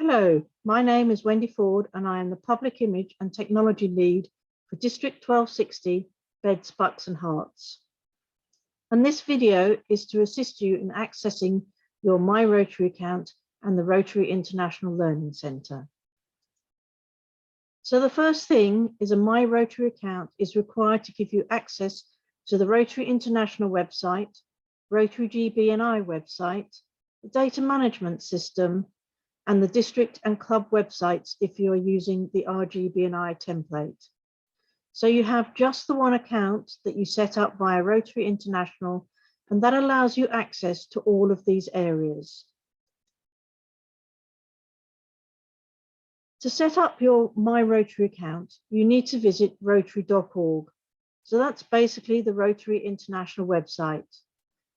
Hello, my name is Wendy Ford and I am the Public Image and Technology Lead for District 1260, Beds, Bucks and Herts. And this video is to assist you in accessing your My Rotary account and the Rotary International Learning Centre. So the first thing is a My Rotary account is required to give you access to the Rotary International website, Rotary GB&I website, the data management system, and the district and club websites if you are using the RGB&I template. So you have just the one account that you set up via Rotary International, and that allows you access to all of these areas. To set up your My Rotary account, you need to visit rotary.org. So that's basically the Rotary International website.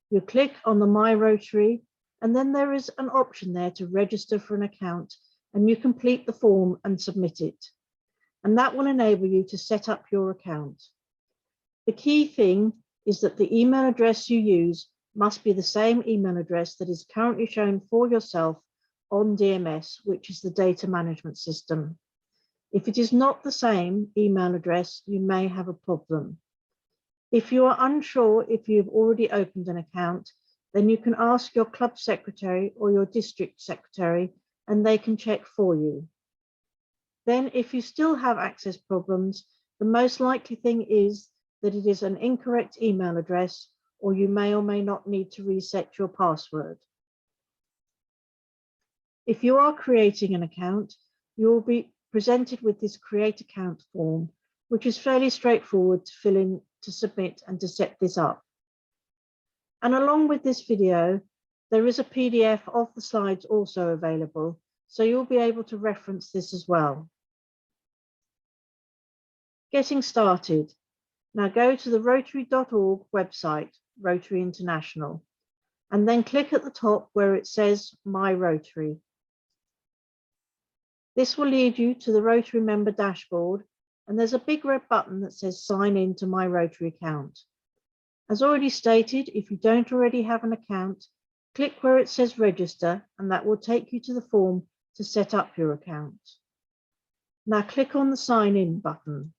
You click on the My Rotary, and then there is an option there to register for an account, and you complete the form and submit it. And that will enable you to set up your account. The key thing is that the email address you use must be the same email address that is currently shown for yourself on DMS, which is the data management system. If it is not the same email address, you may have a problem. If you are unsure if you've already opened an account, then you can ask your club secretary or your district secretary, and they can check for you. Then if you still have access problems, the most likely thing is that it is an incorrect email address, or you may or may not need to reset your password. If you are creating an account, you will be presented with this Create Account form, which is fairly straightforward to fill in, to submit, and to set this up. And along with this video, there is a PDF of the slides also available, so you'll be able to reference this as well. Getting started. Now go to the rotary.org website, Rotary International, and then click at the top where it says My Rotary. This will lead you to the Rotary member dashboard, and there's a big red button that says Sign in to My Rotary account. As already stated, if you don't already have an account, click where it says Register, and that will take you to the form to set up your account. Now click on the Sign In button.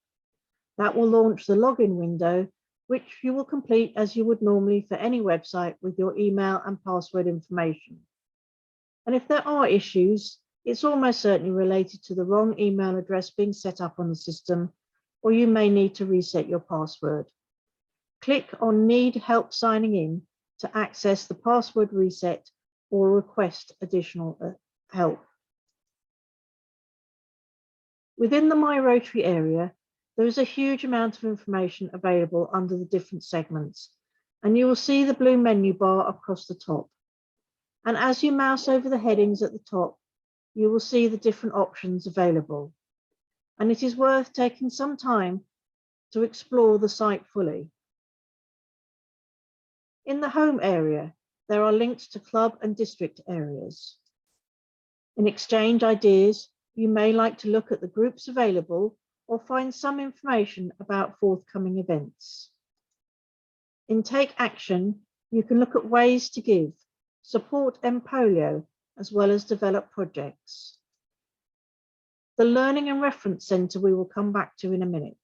That will launch the login window, which you will complete as you would normally for any website with your email and password information. And if there are issues, it's almost certainly related to the wrong email address being set up on the system, or you may need to reset your password. Click on Need Help Signing In to access the password reset or request additional help. Within the My Rotary area, there is a huge amount of information available under the different segments, and you will see the blue menu bar across the top. And as you mouse over the headings at the top, you will see the different options available. And it is worth taking some time to explore the site fully. In the home area, there are links to club and district areas. In Exchange Ideas, you may like to look at the groups available or find some information about forthcoming events. In Take Action, you can look at ways to give, support Polio, as well as develop projects. The Learning and Reference Centre we will come back to in a minute.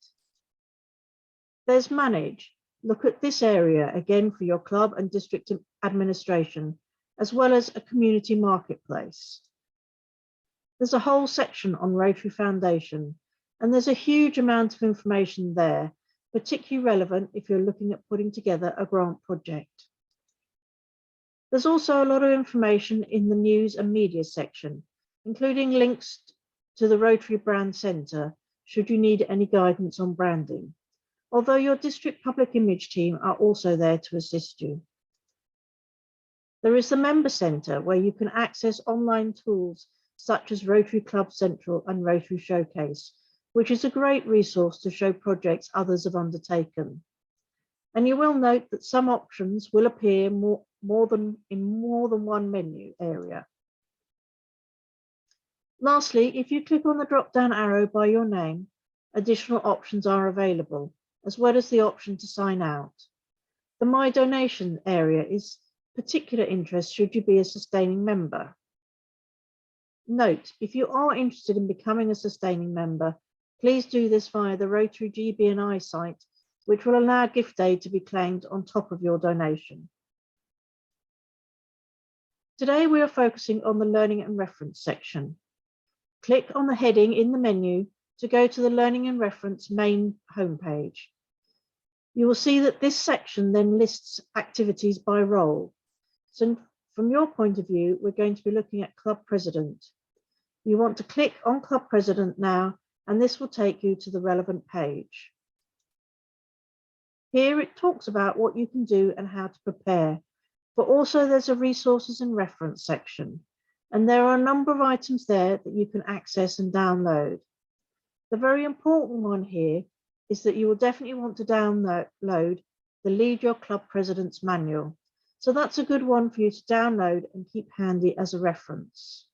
There's Manage. Look at this area again for your club and district administration, as well as a community marketplace. There's a whole section on Rotary Foundation, and there's a huge amount of information there, particularly relevant if you're looking at putting together a grant project. There's also a lot of information in the News and Media section, including links to the Rotary Brand Centre, should you need any guidance on branding. Although your district public image team are also there to assist you. There is the Member Centre, where you can access online tools such as Rotary Club Central and Rotary Showcase, which is a great resource to show projects others have undertaken. And you will note that some options will appear in more than one menu area. Lastly, if you click on the drop-down arrow by your name, additional options are available, as well as the option to sign out. The My Donation area is particular interest should you be a sustaining member. Note, if you are interested in becoming a sustaining member, please do this via the Rotary GB&I site, which will allow gift aid to be claimed on top of your donation. Today, we are focusing on the Learning and Reference section. Click on the heading in the menu to go to the Learning and Reference main homepage. You will see that this section then lists activities by role. So from your point of view, we're going to be looking at Club President. You want to click on Club President now, and this will take you to the relevant page. Here it talks about what you can do and how to prepare, but also there's a resources and reference section. And there are a number of items there that you can access and download. The very important one here is that you will definitely want to download the Lead Your Club President's Manual. So that's a good one for you to download and keep handy as a reference.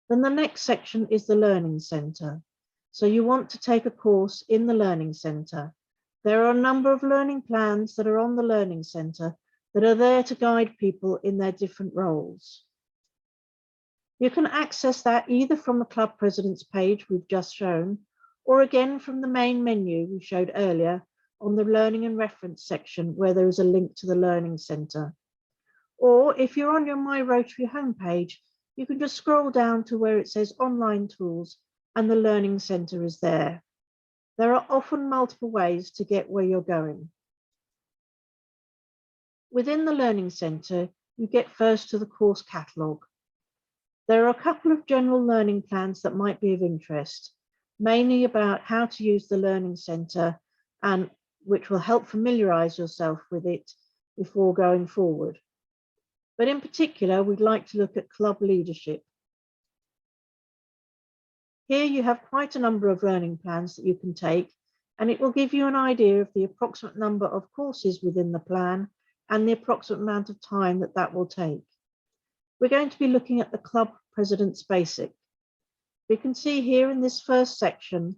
Then the next section is the Learning Centre. So you want to take a course in the Learning Centre. There are a number of learning plans that are on the Learning Centre that are there to guide people in their different roles. You can access that either from the Club President's page we've just shown, or again from the main menu we showed earlier on the Learning and Reference section where there is a link to the Learning Centre. Or if you're on your My Rotary homepage, you can just scroll down to where it says Online Tools and the Learning Centre is there. There are often multiple ways to get where you're going. Within the Learning Centre, you get first to the course catalogue. There are a couple of general learning plans that might be of interest, mainly about how to use the Learning Centre and which will help familiarise yourself with it before going forward. But in particular, we'd like to look at club leadership. Here you have quite a number of learning plans that you can take, and it will give you an idea of the approximate number of courses within the plan and the approximate amount of time that that will take. We're going to be looking at the Club President's Basic. We can see here in this first section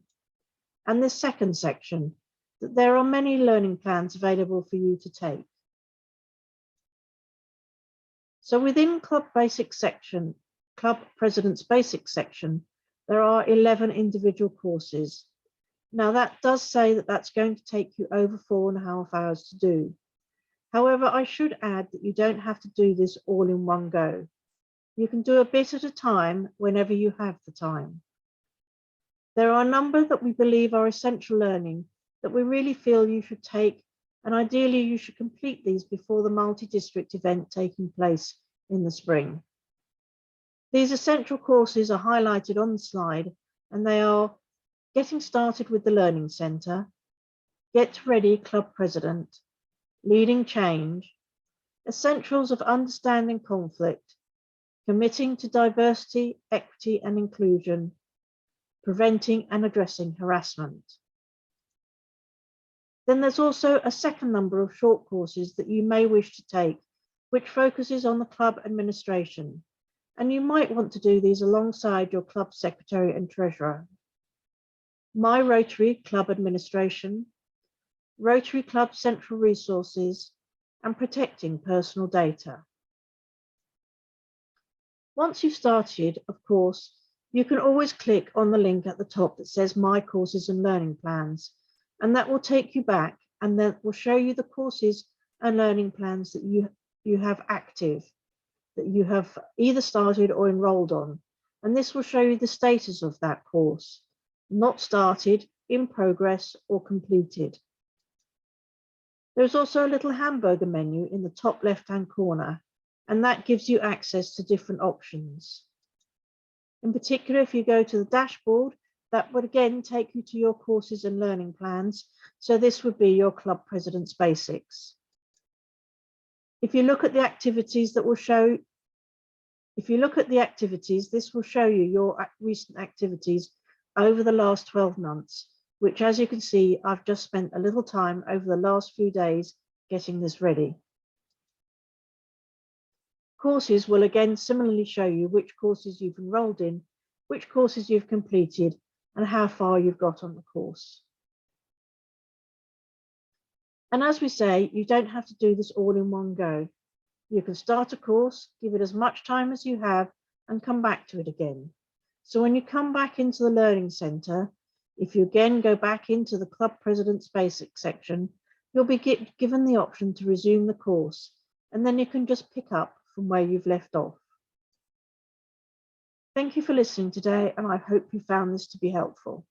and this second section that there are many learning plans available for you to take. So within Club President's Basic section, there are 11 individual courses. Now that does say that that's going to take you over 4.5 hours to do. However, I should add that you don't have to do this all in one go. You can do a bit at a time whenever you have the time. There are a number that we believe are essential learning that we really feel you should take, and ideally you should complete these before the multi-district event taking place in the spring. These essential courses are highlighted on the slide, and they are Getting Started with the Learning Centre, Get Ready Club President, Leading Change, Essentials of Understanding Conflict, Committing to Diversity, Equity and Inclusion, Preventing and Addressing Harassment. Then there's also a second number of short courses that you may wish to take, which focuses on the club administration. And you might want to do these alongside your club secretary and treasurer. My Rotary Club Administration, Rotary Club Central Resources, and Protecting Personal Data. Once you've started, of course, you can always click on the link at the top that says My Courses and Learning Plans, and that will take you back and that will show you the courses and learning plans that you have active, that you have either started or enrolled on. And this will show you the status of that course, not started, in progress, or completed. There's also a little hamburger menu in the top left-hand corner, and that gives you access to different options. In particular, if you go to the dashboard, that would again take you to your courses and learning plans. So this would be your Club President's Basics. If you look at the activities that will show, this will show you your recent activities over the last 12 months, which, as you can see, I've just spent a little time over the last few days getting this ready. Courses will again similarly show you which courses you've enrolled in, which courses you've completed, and how far you've got on the course. And as we say, you don't have to do this all in one go. You can start a course, give it as much time as you have, and come back to it again. So when you come back into the Learning Centre, if you again go back into the Club President's Basics section, you'll be given the option to resume the course, and then you can just pick up from where you've left off. Thank you for listening today, and I hope you found this to be helpful.